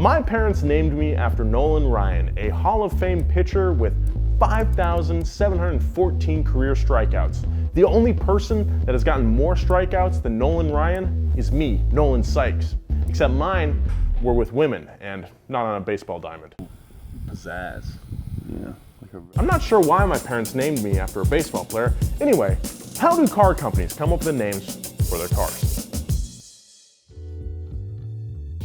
My parents named me after Nolan Ryan, a Hall of Fame pitcher with 5,714 career strikeouts. The only person that has gotten more strikeouts than Nolan Ryan is me, Nolan Sykes. Except mine were with women and not on a baseball diamond. Pizzazz. Yeah. I'm not sure why my parents named me after a baseball player. Anyway, how do car companies come up with names for their cars?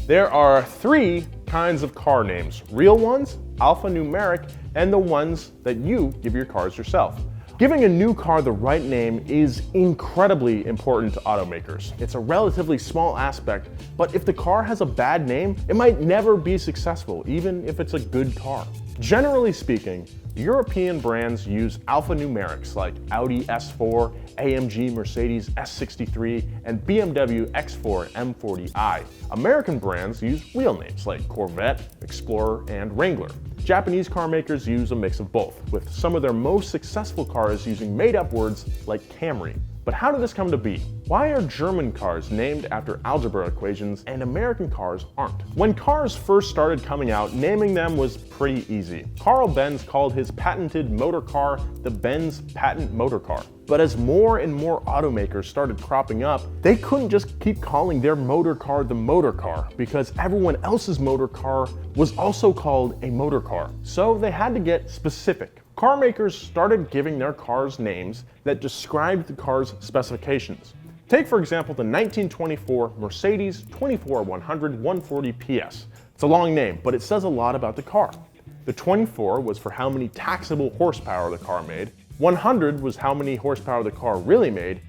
There are three kinds of car names: real ones, alphanumeric, and the ones that you give your cars yourself. Giving a new car the right name is incredibly important to automakers. It's a relatively small aspect, but if the car has a bad name, it might never be successful, even if it's a good car. Generally speaking, European brands use alphanumerics like Audi S4, AMG Mercedes S63, and BMW X4 M40i. American brands use real names like Corvette, Explorer, and Wrangler. Japanese car makers use a mix of both, with some of their most successful cars using made-up words like Camry. But how did this come to be? Why are German cars named after algebra equations and American cars aren't? When cars first started coming out, naming them was pretty easy. Carl Benz called his patented motor car the Benz Patent Motor Car. But as more and more automakers started cropping up, they couldn't just keep calling their motor car the motor car, because everyone else's motor car was also called a motor car. So they had to get specific. Car makers started giving their cars names that described the car's specifications. Take, for example, the 1924 Mercedes 24-100 140 PS. It's a long name, but it says a lot about the car. The 24 was for how many taxable horsepower the car made, 100 was how many horsepower the car really made,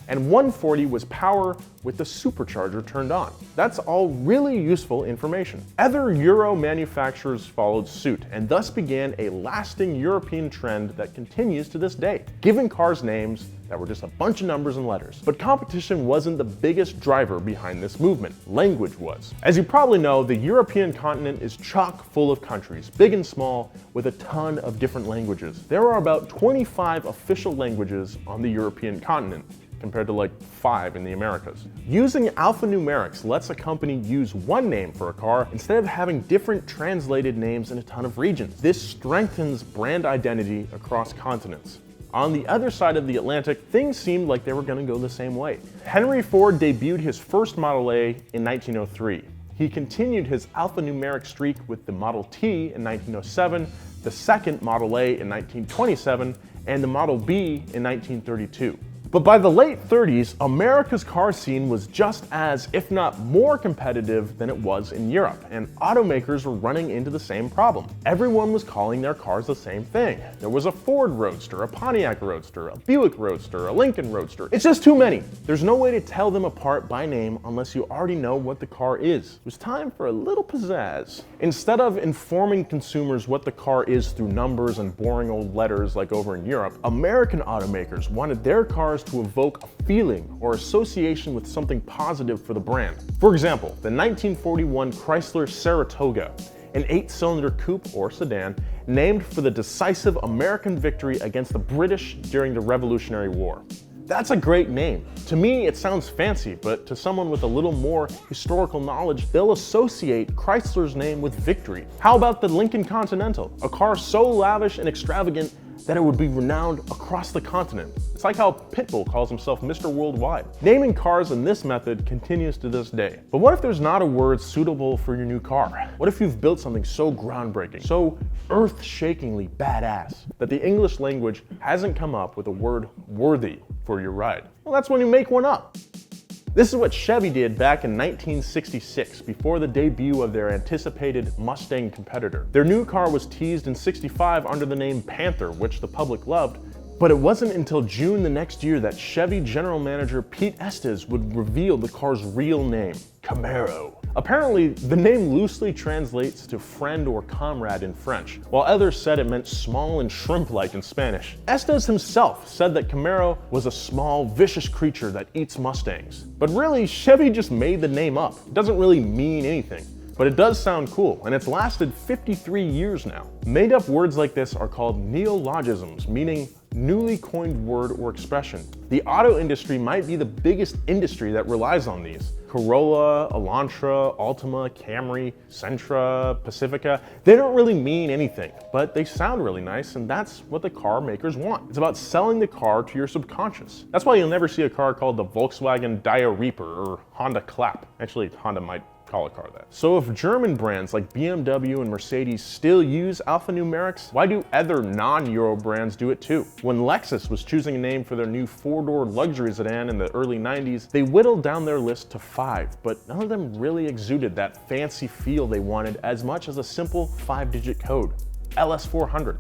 and 140 was power with the supercharger turned on. That's all really useful information. Other Euro manufacturers followed suit, and thus began a lasting European trend that continues to this day, giving cars names that were just a bunch of numbers and letters. But competition wasn't the biggest driver behind this movement. Language was. As you probably know, the European continent is chock full of countries, big and small, with a ton of different languages. There are about 25 official languages on the European continent, compared to like 5 in the Americas. Using alphanumerics lets a company use one name for a car instead of having different translated names in a ton of regions. This strengthens brand identity across continents. On the other side of the Atlantic, things seemed like they were going to go the same way. Henry Ford debuted his first Model A in 1903. He continued his alphanumeric streak with the Model T in 1907, the second Model A in 1927, and the Model B in 1932. But by the late 30s, America's car scene was just as, if not more competitive than it was in Europe, and automakers were running into the same problem. Everyone was calling their cars the same thing. There was a Ford Roadster, a Pontiac Roadster, a Buick Roadster, a Lincoln Roadster. It's just too many. There's no way to tell them apart by name unless you already know what the car is. It was time for a little pizzazz. Instead of informing consumers what the car is through numbers and boring old letters like over in Europe, American automakers wanted their cars to evoke a feeling or association with something positive for the brand. For example, the 1941 Chrysler Saratoga, an 8-cylinder coupe or sedan named for the decisive American victory against the British during the Revolutionary War. That's a great name. To me, it sounds fancy, but to someone with a little more historical knowledge, they'll associate Chrysler's name with victory. How about the Lincoln Continental, a car so lavish and extravagant that it would be renowned across the continent? It's like how Pitbull calls himself Mr. Worldwide. Naming cars in this method continues to this day. But what if there's not a word suitable for your new car? What if you've built something so groundbreaking, so earth-shakingly badass, that the English language hasn't come up with a word worthy for your ride? Well, that's when you make one up. This is what Chevy did back in 1966, before the debut of their anticipated Mustang competitor. Their new car was teased in '65 under the name Panther, which the public loved, but it wasn't until June the next year that Chevy general manager Pete Estes would reveal the car's real name, Camaro. Apparently, the name loosely translates to friend or comrade in French, while others said it meant small and shrimp-like in Spanish. Estes himself said that Camaro was a small, vicious creature that eats Mustangs. But really, Chevy just made the name up. It doesn't really mean anything. But it does sound cool, and it's lasted 53 years now. Made-up words like this are called neologisms, meaning newly coined word or expression. The auto industry might be the biggest industry that relies on these. Corolla, Elantra, Altima, Camry, Sentra, Pacifica, they don't really mean anything, but they sound really nice, and that's what the car makers want. It's about selling the car to your subconscious. That's why you'll never see a car called the Volkswagen Dia Reaper or Honda Clap. Actually, Honda might call a car that. So if German brands like BMW and Mercedes still use alphanumerics, why do other non-Euro brands do it too? When Lexus was choosing a name for their new four-door luxury sedan in the early 90s, they whittled down their list to 5, but none of them really exuded that fancy feel they wanted as much as a simple 5-digit code. LS400.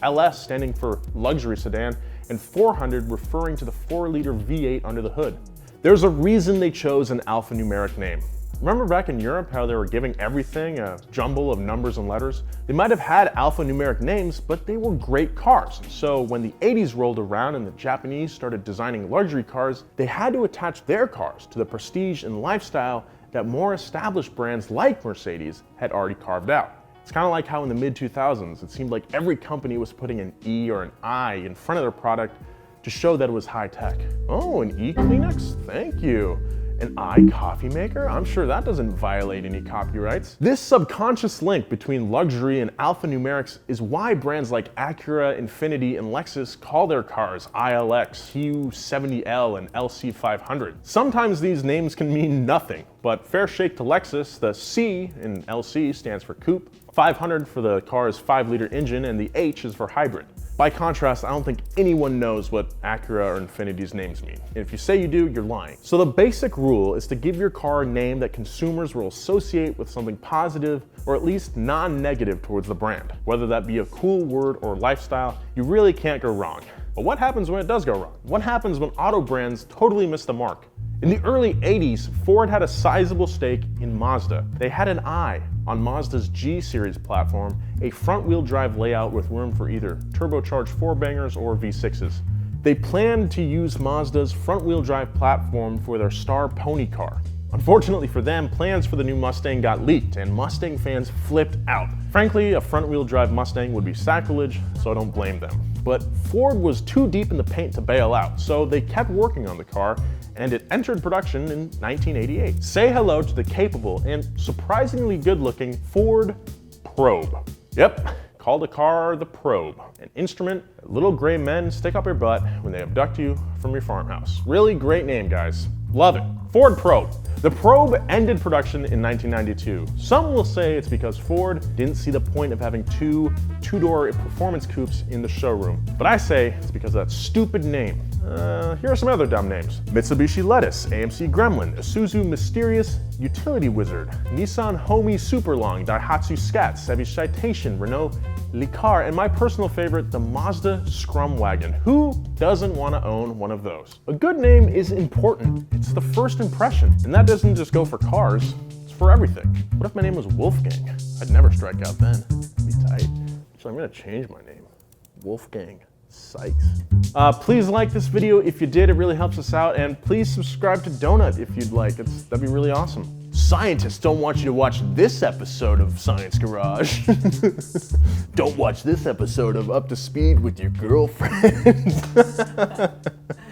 LS standing for luxury sedan, and 400 referring to the 4-liter V8 under the hood. There's a reason they chose an alphanumeric name. Remember back in Europe how they were giving everything a jumble of numbers and letters? They might have had alphanumeric names, but they were great cars. So when the 80s rolled around and the Japanese started designing luxury cars, they had to attach their cars to the prestige and lifestyle that more established brands like Mercedes had already carved out. It's kind of like how in the mid-2000s, it seemed like every company was putting an E or an I in front of their product to show that it was high tech. Oh, an E Kleenex? Thank you. An I coffee maker? I'm sure that doesn't violate any copyrights. This subconscious link between luxury and alphanumerics is why brands like Acura, Infiniti, and Lexus call their cars ILX, Q70L, and LC500. Sometimes these names can mean nothing, but fair shake to Lexus, the C in LC stands for coupe, 500 for the car's 5-liter engine, and the H is for hybrid. By contrast, I don't think anyone knows what Acura or Infiniti's names mean. And if you say you do, you're lying. So the basic rule is to give your car a name that consumers will associate with something positive or at least non-negative towards the brand. Whether that be a cool word or lifestyle, you really can't go wrong. But what happens when it does go wrong? What happens when auto brands totally miss the mark? In the early 80s, Ford had a sizable stake in Mazda. They had an eye on Mazda's G-Series platform, a front-wheel drive layout with room for either turbocharged 4-bangers or V6s. They planned to use Mazda's front-wheel drive platform for their star pony car. Unfortunately for them, plans for the new Mustang got leaked, and Mustang fans flipped out. Frankly, a front-wheel drive Mustang would be sacrilege, so I don't blame them. But Ford was too deep in the paint to bail out, so they kept working on the car, and it entered production in 1988. Say hello to the capable and surprisingly good-looking Ford Probe. Yep, call the car the Probe, an instrument that little gray men stick up your butt when they abduct you from your farmhouse. Really great name, guys. Love it. Ford Probe. The Probe ended production in 1992. Some will say it's because Ford didn't see the point of having two-door performance coupes in the showroom. But I say it's because of that stupid name. Here are some other dumb names. Mitsubishi Lettuce, AMC Gremlin, Isuzu Mysterious Utility Wizard, Nissan Homey Superlong, Daihatsu Scat, Chevy Citation, Renault Licar, and my personal favorite, the Mazda Scrum Wagon. Who doesn't want to own one of those? A good name is important. It's the first impression. And that doesn't just go for cars, it's for everything. What if my name was Wolfgang? I'd never strike out then. That'd be tight. So I'm gonna change my name. Wolfgang Sykes. Please like this video if you did, it really helps us out, and please subscribe to Donut if you'd like, that'd be really awesome. Scientists don't want you to watch this episode of Science Garage. Don't watch this episode of Up to Speed with your girlfriend.